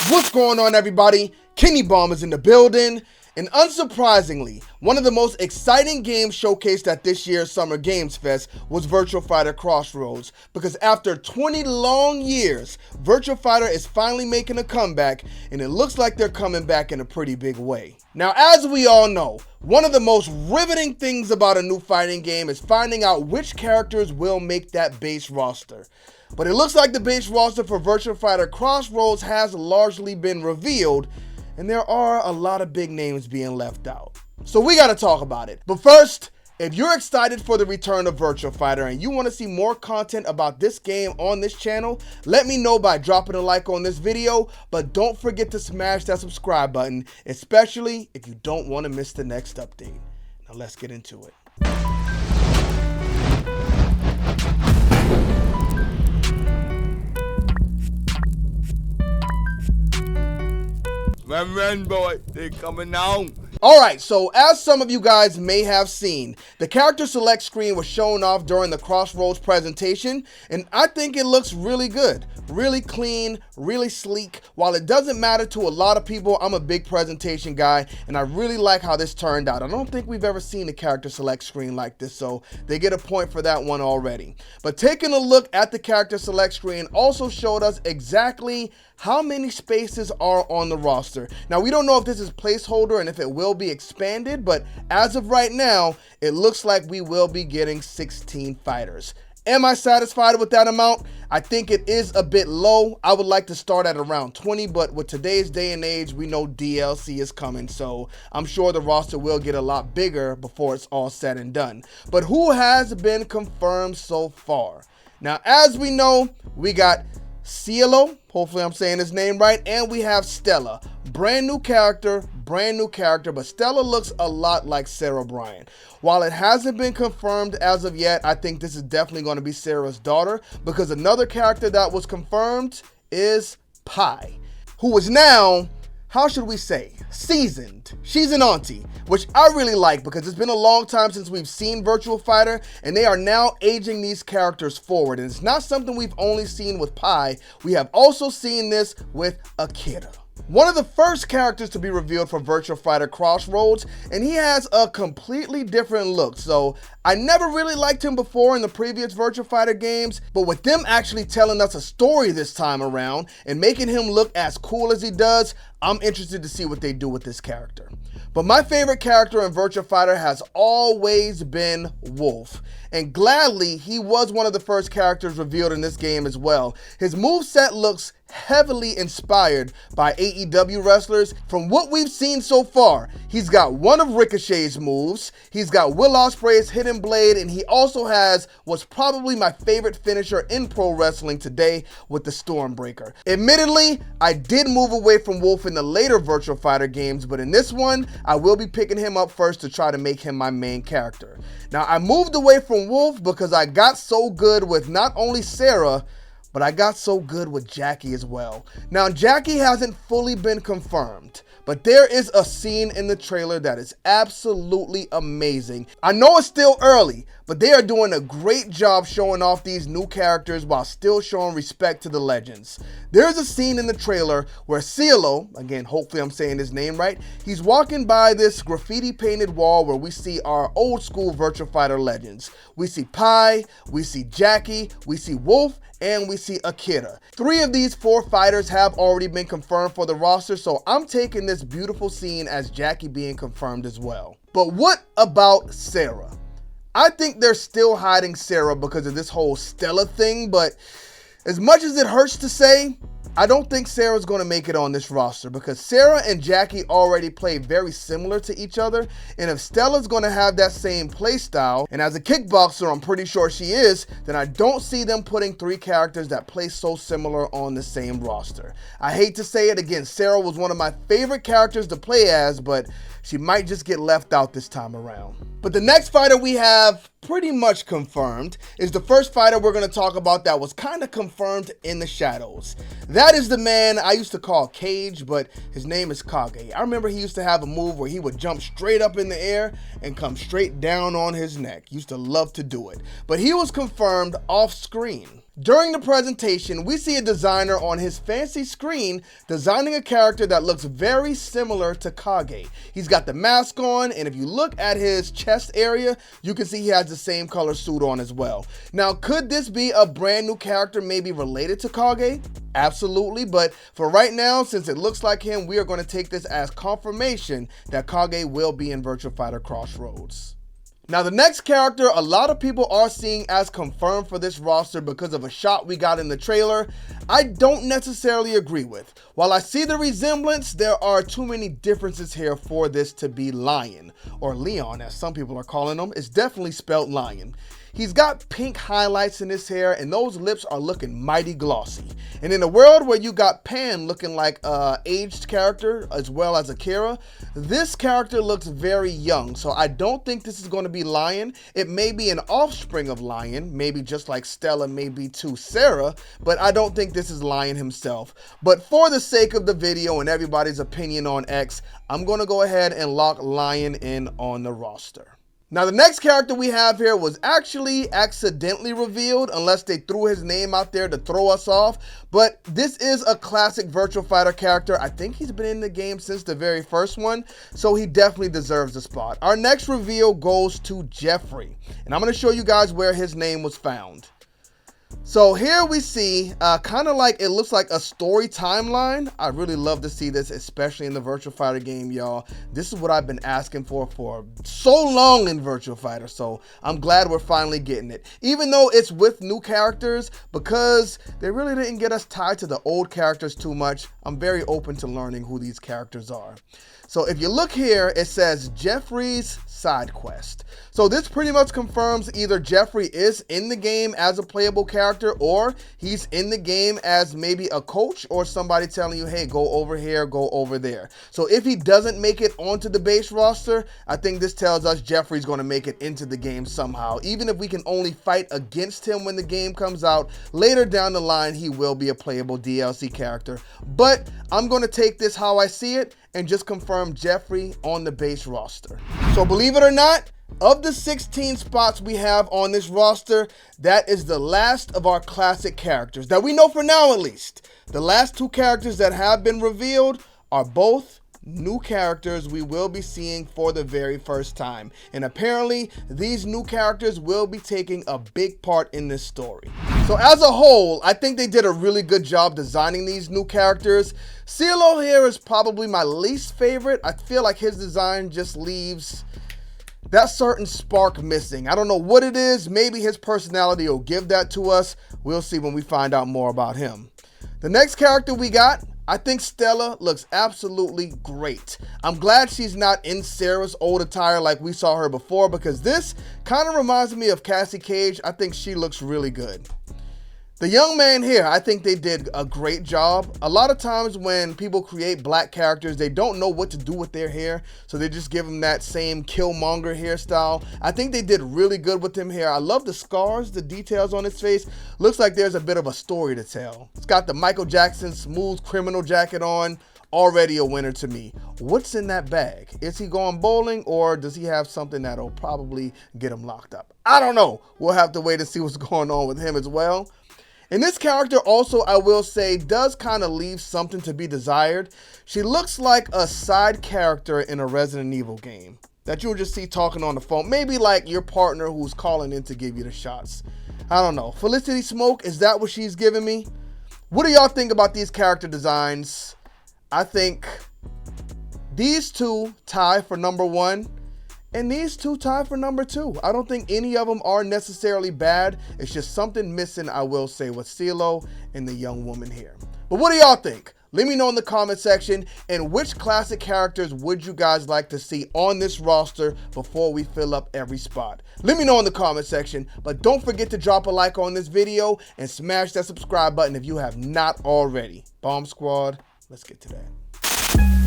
What's going on, everybody? Kenny Bomb is in the building, and unsurprisingly, one of the most exciting games showcased at this year's Summer Games Fest was Virtua Fighter Crossroads, because after 20 long years, Virtua Fighter is finally making a comeback, and it looks like they're coming back in a pretty big way. Now, as we all know, one of the most riveting things about a new fighting game is finding out which characters will make that base roster. But it looks like the base roster for Virtua Fighter Crossroads has largely been revealed, and there are a lot of big names being left out. So we gotta talk about it. But first, if you're excited for the return of Virtua Fighter and you want to see more content about this game on this channel, let me know by dropping a like on this video, but don't forget to smash that subscribe button, especially if you don't want to miss the next update. Now let's get into it. Run, boy, they coming on. Alright, so as some of you guys may have seen, the character select screen was shown off during the Crossroads presentation, and I think it looks really good. Really clean, really sleek. While it doesn't matter to a lot of people, I'm a big presentation guy, and I really like how this turned out. I don't think we've ever seen a character select screen like this, so they get a point for that one already. But taking a look at the character select screen also showed us exactly how many spaces are on the roster. Now, we don't know if this is placeholder and if it will be expanded, but as of right now, it looks like we will be getting 16 fighters. Am I satisfied with that amount? I think it is a bit low. I would like to start at around 20, but with today's day and age, we know DLC is coming, so I'm sure the roster will get a lot bigger before it's all said and done. But who has been confirmed so far? Now, as we know, we got Cielo, hopefully I'm saying his name right, and we have Stella. Brand new character, but Stella looks a lot like Sarah Bryan. While it hasn't been confirmed as of yet, I think this is definitely going to be Sarah's daughter, because another character that was confirmed is Pi, who is now, how should we say, seasoned. She's an auntie, which I really like because it's been a long time since we've seen Virtua Fighter, and they are now aging these characters forward. And it's not something we've only seen with Pi. We have also seen this with Akira, one of the first characters to be revealed for Virtua Fighter Crossroads, and he has a completely different look. So I never really liked him before in the previous Virtua Fighter games, but with them actually telling us a story this time around and making him look as cool as he does, I'm interested to see what they do with this character. But my favorite character in Virtua Fighter has always been Wolf, and gladly he was one of the first characters revealed in this game as well. His moveset looks heavily inspired by AEW wrestlers. From what we've seen so far, he's got one of Ricochet's moves, he's got Will Ospreay's Hidden Blade, and he also has what's probably my favorite finisher in pro wrestling today with the Stormbreaker. Admittedly, I did move away from Wolf in the later Virtua Fighter games, but in this one, I will be picking him up first to try to make him my main character. Now, I moved away from Wolf because I got so good with not only Sarah, but I got so good with Jackie as well. Now, Jackie hasn't fully been confirmed, but there is a scene in the trailer that is absolutely amazing. I know it's still early, but they are doing a great job showing off these new characters while still showing respect to the legends. There's a scene in the trailer where Cielo, again, hopefully I'm saying his name right, he's walking by this graffiti painted wall where we see our old school Virtua Fighter legends. We see Pi, we see Jackie, we see Wolf, and we see Akira. 3 of these 4 fighters have already been confirmed for the roster, so I'm taking this beautiful scene as Jackie being confirmed as well. But what about Sarah? I think they're still hiding Sarah because of this whole Stella thing, but as much as it hurts to say, I don't think Sarah's going to make it on this roster because Sarah and Jackie already play very similar to each other, and if Stella's going to have that same play style, and as a kickboxer I'm pretty sure she is, then I don't see them putting 3 characters that play so similar on the same roster. I hate to say it again, Sarah was one of my favorite characters to play as, but she might just get left out this time around. But the next fighter we have pretty much confirmed is the first fighter we're going to talk about that was kind of confirmed in the shadows. That is the man I used to call Cage, but his name is Kage. I remember he used to have a move where he would jump straight up in the air and come straight down on his neck. Used to love to do it. But he was confirmed off screen. During the presentation, we see a designer on his fancy screen designing a character that looks very similar to Kage. He's got the mask on, and if you look at his chest area, you can see he has the same color suit on as well. Now, could this be a brand new character maybe related to Kage? Absolutely, but for right now, since it looks like him, we are going to take this as confirmation that Kage will be in Virtua Fighter Crossroads. Now, the next character a lot of people are seeing as confirmed for this roster because of a shot we got in the trailer, I don't necessarily agree with. While I see the resemblance, there are too many differences here for this to be Lion, or Leon as some people are calling him. It's definitely spelled Lion. He's got pink highlights in his hair, and those lips are looking mighty glossy. And in a world where you got Pan looking like an aged character as well as Akira, this character looks very young. So I don't think this is going to be Lion. It may be an offspring of Lion, maybe just like Stella may be to Sarah, but I don't think this is Lion himself. But for the sake of the video and everybody's opinion on X, I'm going to go ahead and lock Lion in on the roster. Now, the next character we have here was actually accidentally revealed, unless they threw his name out there to throw us off. But this is a classic Virtua Fighter character. I think he's been in the game since the very first one, so he definitely deserves a spot. Our next reveal goes to Jeffrey, and I'm going to show you guys where his name was found. So here we see kind of like, it looks like a story timeline. I really love to see this, especially in the Virtua Fighter game, y'all. This is what I've been asking for so long in Virtua Fighter, so I'm glad we're finally getting it. Even though it's with new characters, because they really didn't get us tied to the old characters too much, I'm very open to learning who these characters are. So if you look here, it says Jeffrey's side quest. So this pretty much confirms either Jeffrey is in the game as a playable character, or he's in the game as maybe a coach or somebody telling you, hey, go over here, go over there. So if he doesn't make it onto the base roster, I think this tells us Jeffrey's going to make it into the game somehow. Even if we can only fight against him when the game comes out, later down the line, he will be a playable DLC character. But I'm going to take this how I see it and just confirm Jeffrey on the base roster. So believe it or not, of the 16 spots we have on this roster, that is the last of our classic characters that we know for now, at least. The last two characters that have been revealed are both new characters we will be seeing for the very first time. And apparently, these new characters will be taking a big part in this story. So as a whole, I think they did a really good job designing these new characters. CeeLo here is probably my least favorite. I feel like his design just leaves that certain spark missing. I don't know what it is. Maybe his personality will give that to us. We'll see when we find out more about him. The next character we got, I think Stella looks absolutely great. I'm glad she's not in Sarah's old attire like we saw her before, because this kind of reminds me of Cassie Cage. I think she looks really good. The young man here, I think they did a great job. A lot of times when people create black characters, they don't know what to do with their hair, so they just give them that same Killmonger hairstyle. I think they did really good with him here. I love the scars, the details on his face. Looks like there's a bit of a story to tell. It's got the Michael Jackson smooth criminal jacket on. Already a winner to me. What's in that bag? Is he going bowling, or does he have something that'll probably get him locked up? I don't know. We'll have to wait and see what's going on with him as well. And this character also, I will say, does kind of leave something to be desired. She looks like a side character in a Resident Evil game that you'll just see talking on the phone. Maybe like your partner who's calling in to give you the shots. I don't know. Felicity Smoke, is that what she's giving me? What do y'all think about these character designs? I think these two tie for number 1. And these two tie for number 2. I don't think any of them are necessarily bad. It's just something missing, I will say, with CeeLo and the young woman here. But what do y'all think? Let me know in the comment section. And which classic characters would you guys like to see on this roster before we fill up every spot? Let me know in the comment section. But don't forget to drop a like on this video and smash that subscribe button if you have not already. Bomb Squad, let's get to that.